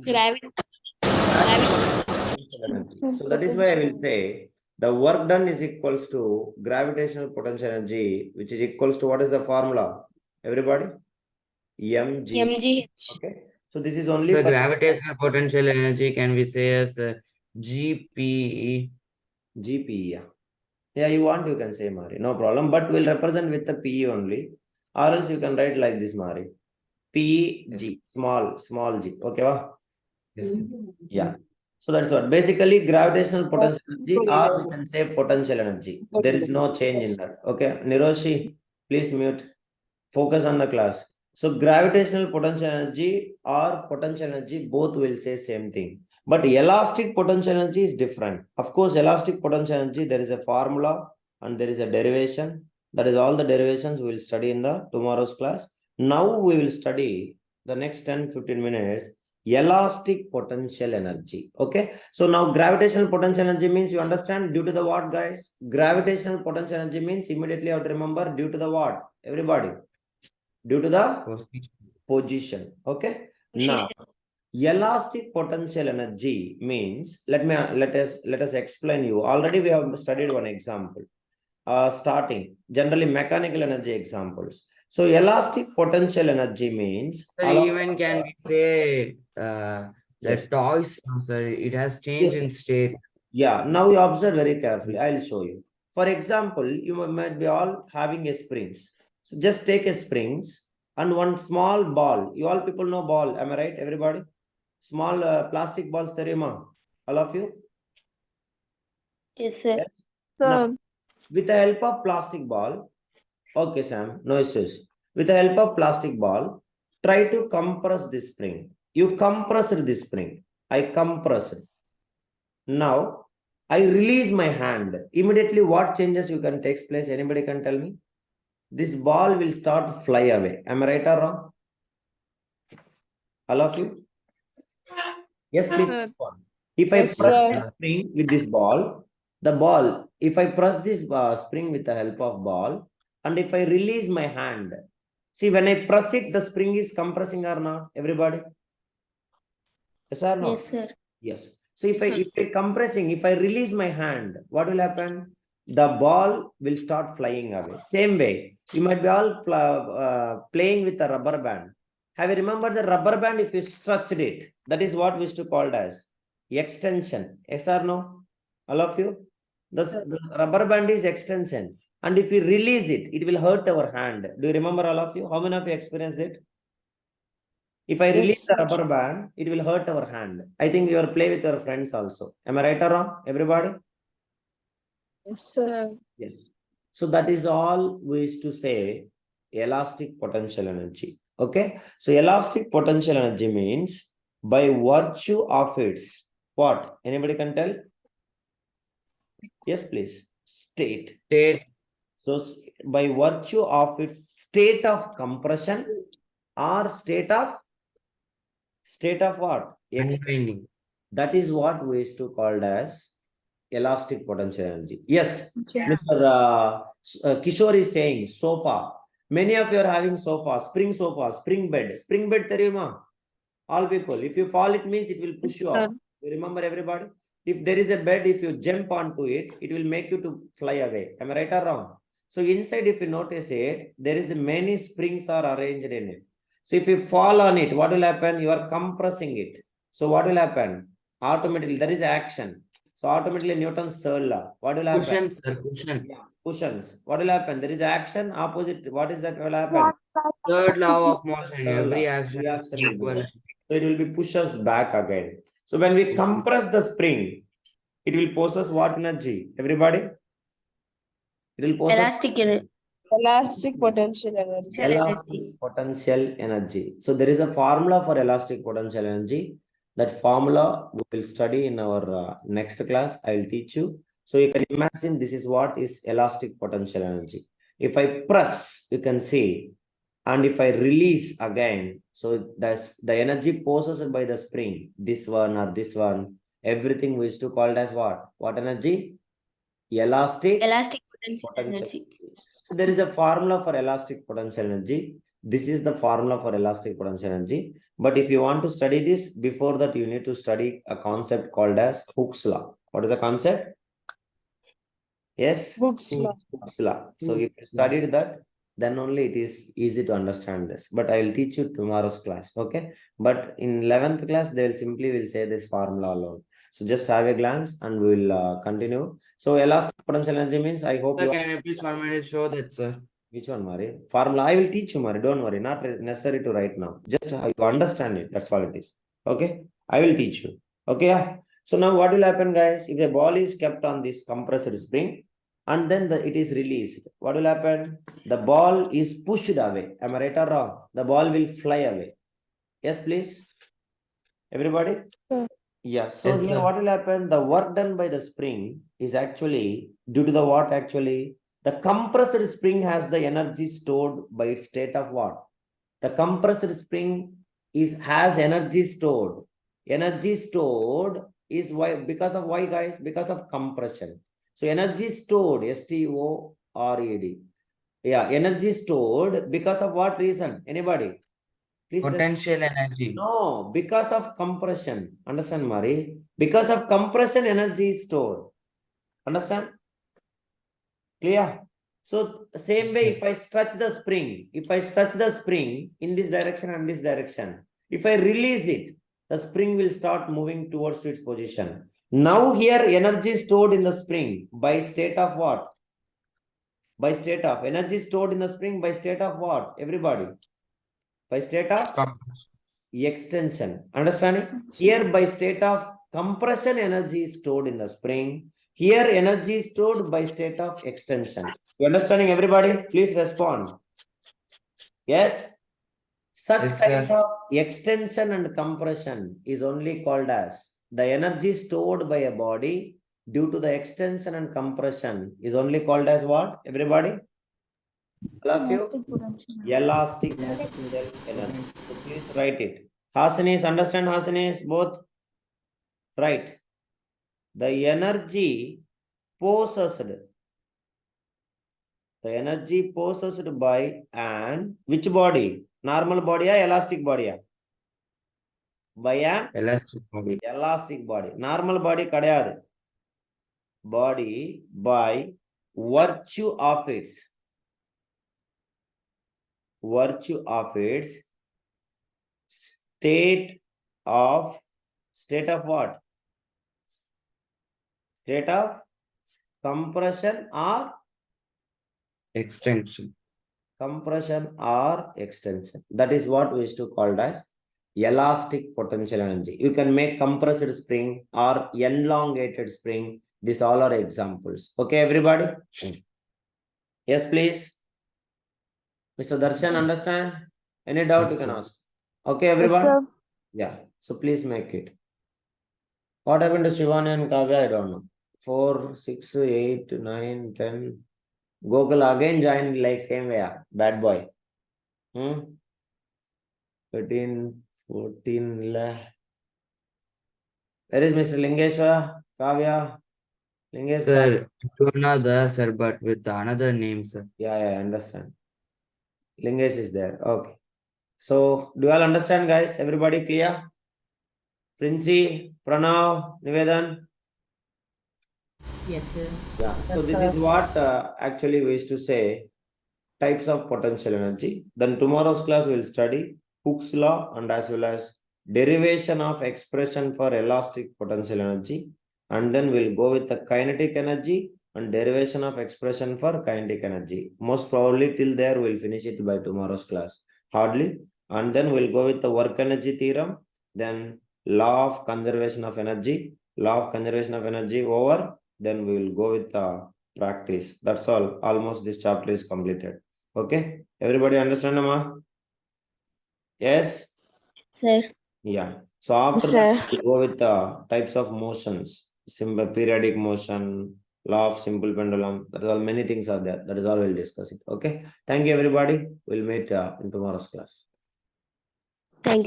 Gravity. Potential energy. So that is why I will say the work done is equals to gravitational potential energy, which is equals to what is the formula? Everybody? mg. MGH. Okay. So this is only The for gravitational potential energy can be say as GPE. GPE. Yeah. Yeah, you want, you can say Mari, no problem. But we'll represent with the PE only. Or else you can write like this, Mari. PG, Yes. small g. Okay, wa? Yes. Yeah. So that's what. Basically, gravitational potential energy, or we can say potential energy. There is no change in that. Okay. Niroshi, please mute. Focus on the class. So gravitational potential energy or potential energy, both will say same thing. But elastic potential energy is different. Of course, elastic potential energy, there is a formula and there is a derivation. That is all the derivations we will study in the tomorrow's class. Now we will study the next 10-15 minutes elastic potential energy. Okay. So now gravitational potential energy means, you understand, due to the what, guys? Gravitational potential energy means immediately you have to remember due to the what? Everybody. Due to the position. Okay. Now, elastic potential energy means, let us explain you. Already we have studied one example. Starting generally mechanical energy examples. So elastic potential energy means Sir, even can we say the yes. toys, sir, it has changed Yes. in state. Yeah, now you observe very carefully. I'll show you. For example, you might be all having a springs. So just take a springs and one small ball. You all people know ball. Am I right, everybody? Small plastic balls, Terima. All of you? Yes, sir. Yes. Now, with the help of plastic ball, okay, Sam, no issues. With the help of plastic ball, try to compress this spring. You compressed this spring. I compressed. Now, I release my hand. Immediately, what changes you can takes place? Anybody can tell me? This ball will start fly away. Am I right or wrong? All of you? Yes, please respond. If I Yes, press sir. this spring with this ball, the ball, if I press this spring with the help of ball, and if I release my hand, see, when I press it, the spring is compressing or not? Everybody? Yes or no? Yes, sir. Yes. So if I compressing, if I release my hand, what will happen? The ball will start flying away. Same way, you might be all playing with a rubber band. Have you remembered the rubber band? If you stretched it, that is what we used to call as extension. Yes or no? All of you? The rubber band is extension. And if we release it, it will hurt our hand. Do you remember, all of you? How many of you experienced it? If I release the rubber band, it will hurt our hand. I think you are play with your friends also. Am I right or wrong, everybody? Yes, sir. Yes. So that is all we used to say elastic potential energy. Okay. So elastic potential energy means by virtue of its what? Anybody can tell? Yes, please. State. So by virtue of its state of compression or state of what? Unwinding. That is what we used to call as elastic potential energy. Yes, Yeah. Mr. Kishore is saying sofa. Many of you are having sofa, spring bed. Spring bed, Terima. All people, if you fall, it means it will push you up. You remember, everybody? If there is a bed, if you jump onto it, it will make you to fly away. Am I right or wrong? So inside, if you notice it, there is many springs are arranged in it. So if you fall on it, what will happen? You are compressing it. So what will happen? Automatically, there is action. So automatically Newton's third law. What will happen? Cushions, sir, cushion. Yeah, cushions. What will happen? There is action, opposite. What is that will happen? Third law of motion. Third Every law. action is Reaction will be equal. there. So it will be push us back again. So when we compress the spring, it will possess what energy? Everybody? It will possess Elastic energy. Elastic potential energy. elastic potential energy. So there is a formula for elastic potential energy. That formula we will study in our next class. I will teach you. So you can imagine this is what is elastic potential energy. If I press, you can see, and if I release again, so the energy possessed by the spring, this one or this one, everything we used to call it as what? What energy? Elastic Elastic potential potential energy. energy. So there is a formula for elastic potential energy. This is the formula for elastic potential energy. But if you want to study this, before that, you need to study a concept called as Hooke's law. What is the concept? Yes? Hooke's law. Hooke's law. So if you studied that, then only it is easy to understand this. But I will teach you tomorrow's class. Okay. But in 11th class, they will simply say this formula alone. So just have a glance and we will continue. So elastic potential energy means, I hope Sir, you can you please 1 minute show that, sir? Which one, Mari? Formula. I will teach you, Mari. Don't worry. Not necessary to write now. Just you understand it. That's all it is. Okay. I will teach you. Okay. Yeah. So now what will happen, guys? If the ball is kept on this compressed spring and then it is released, what will happen? The ball is pushed away. Am I right or wrong? The ball will fly away. Yes, please. Everybody? Sir. Yeah. So Yes, here sir. what will happen? The work done by the spring is actually due to the what actually? The compressed spring has the energy stored by its state of what? The compressed spring has energy stored. Energy stored is why, because of why, guys? Because of compression. So energy stored, S-T-O-R-E-D. Yeah, energy stored because of what reason? Anybody? Please. Potential energy. No, because of compression. Understand, Mari? Because of compression, energy is stored. Understand? Clear? So same way, if I stretch the spring, in this direction and this direction, if I release it, the spring will start moving towards its position. Now here energy is stored in the spring by state of what? By state of energy stored in the spring by state of what? Everybody? By state of extension. Understanding? Here by state of compression, energy is stored in the spring. Here energy is stored by state of extension. You understanding, everybody? Please respond. Yes? Such Yes, kind sir. of extension and compression is only called as the energy stored by a body due to the extension and compression is only called as what? Everybody? All of you? Elastic potential. Elastic potential energy. So please write it. Hasinis, understand Hasinis? Both? Right. The energy possessed. The energy possessed by an which body? Normal body or elastic body? By an Elastic body. elastic body. Normal body kadayadu. Body by virtue of its state of what? State of compression or Extension. extension. That is what we used to call as elastic potential energy. You can make compressed spring or elongated spring. These all are examples. Okay, everybody? Yes, please. Mr. Darshan, understand? Any doubt you can ask. Okay, everyone? Sir. Yeah. So please make it. What happened to Shivani and Kavya? I don't know. 4, 6, 8, 9, 10. Gokul again joined like same way. Bad boy. 13, 14. Where is Mr. Lingeshwar? Kavya? Lingesh? Sir, Tuna there, sir, but with another name, sir. Yeah, I understand. Lingesh is there. Okay. So, do you all understand, guys? Everybody clear? Princy, Pranav, Nivedan? Yes, sir. Yeah. So, this is what actually we used to say types of potential energy. Then tomorrow's class we will study Hooke's law and as well as derivation of expression for elastic potential energy. And then we'll go with the kinetic energy and derivation of expression for kinetic energy. Most probably till there we'll finish it by tomorrow's class. Hardly. And then we'll go with the work energy theorem. Then law of conservation of energy. Law of conservation of energy over. Then we will go with the practice. That's all. Almost this chapter is completed. Okay. Everybody understand, Amma? Yes? Sir. Yeah. So after Sir. that, we go with the types of motions. Simple periodic motion, law of simple pendulum. That is all. Many things are there. That is all we'll discuss it. Okay. Thank you, everybody. We'll meet in tomorrow's class. Thank you.